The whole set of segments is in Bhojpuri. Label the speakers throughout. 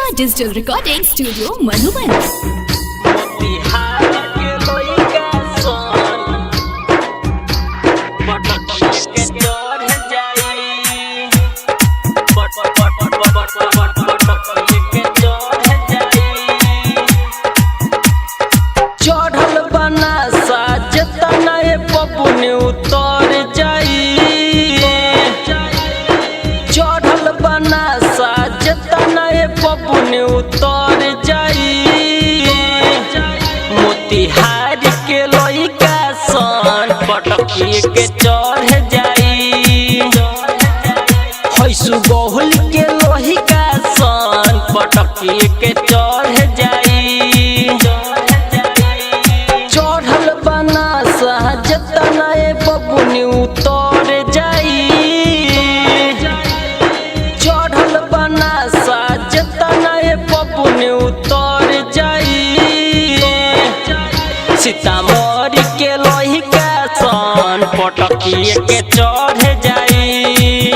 Speaker 1: निशा डिजिटल रिकॉर्डिंग स्टूडियो मधुबन।
Speaker 2: चढ़ल बना साजतना पपुन उतर जाई, चढ़ल बना साजतना पपुन उतर जाई। मोतिहारी के लइका सन पटकी के चढ़ जाई, हैसु बहुल के लइका सन पटकी के चढ़ जाई। चढ़ल बना सहजतना बबुन उतर जाई, चढ़ल बना सहजतना बबुन उतर जाई। सीतामढ़ी के लइका सन पटकी के चढ़ जाई,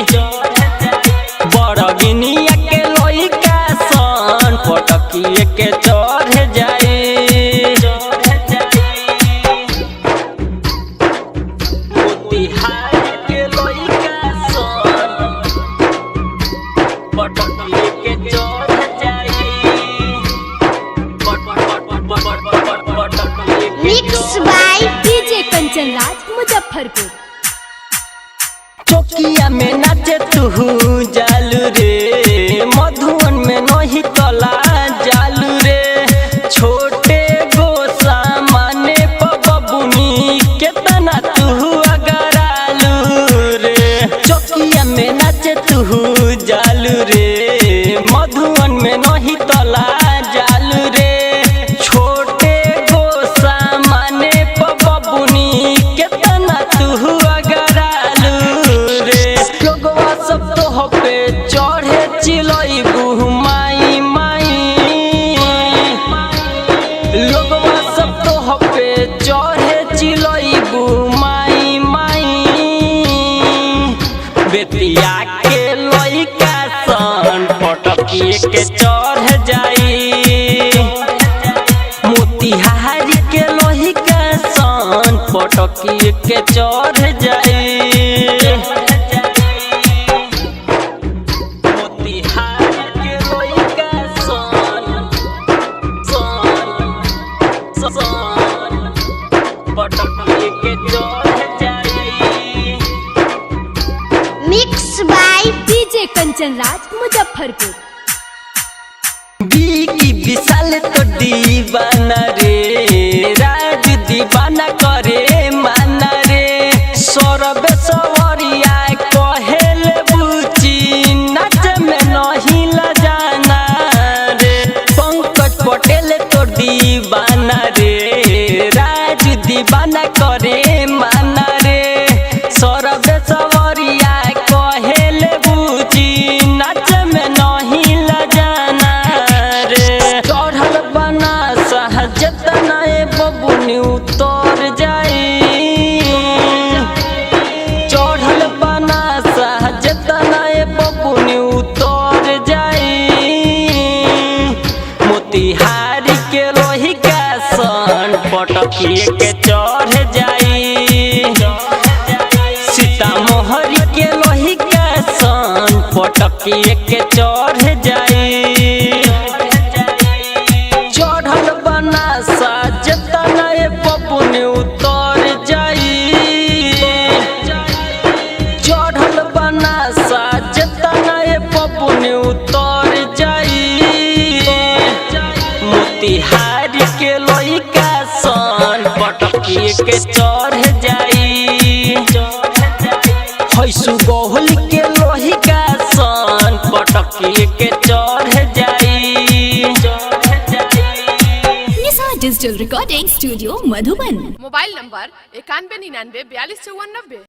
Speaker 2: बड़गिनिया के लइका सन पटकी के चढ़ जाई।
Speaker 1: Mix by DJ Kanchan Raj Muzaffarpur.
Speaker 2: चौकिया में नाचे तू जालू रे, मधुबन में नहीं तला जालू रे। छोटे गोसा माने बबुनी केतना तू अगरालू रे। चौकिया में नाचे तू जालू रे, मधुबन में नहीं तला जालू रे। छोटे गोसा माने बबुनी केतना तू अगरालू रे। लोगवा सब तो पे चढ़े चिलई माई माई, लोगवा सब तो पे चढ़े चिलई माई माई। बेतिया के लइका सन पटकी के चढ़ जाई, मोतिहारी के लइका सन पटकी के चढ़ जाई।
Speaker 1: Mix by DJ Kanchan Raj Muzaffarpur.
Speaker 2: बीकी विशाल तो दीवाना रे, राज दीवाना करे माना रे। सौरभ सवरिया कहेल बुची नाच में नहीं लजाना रे। पंकज पटेल तो दीवाना रे, राज दीवाना करे माना रे। सौरभ सवरिया कहेल बुची नाच में नहीं लजाना रे। चढ़ल बना सहजतना बबुन उतर जाई, चढ़ल बना सहजतना बबुन उतर जाई। मोतिहारी के लइका सन पटकी के चढ़ जाई, सीतामढ़ी के लइका सन पटकी के चढ़ जाई। चढ़ल बना साजतना बबुन उतर जाई, चढ़ल बना साजतना बबुन उतर जाई। मोतिहारी के लइका सन पटकी के चढ़ जाई, हैसु बहुल के लइका सन पटकी के चढ़ जाई।
Speaker 1: Nisha digital recording studio Madhuban.
Speaker 3: Mobile number 9199425490।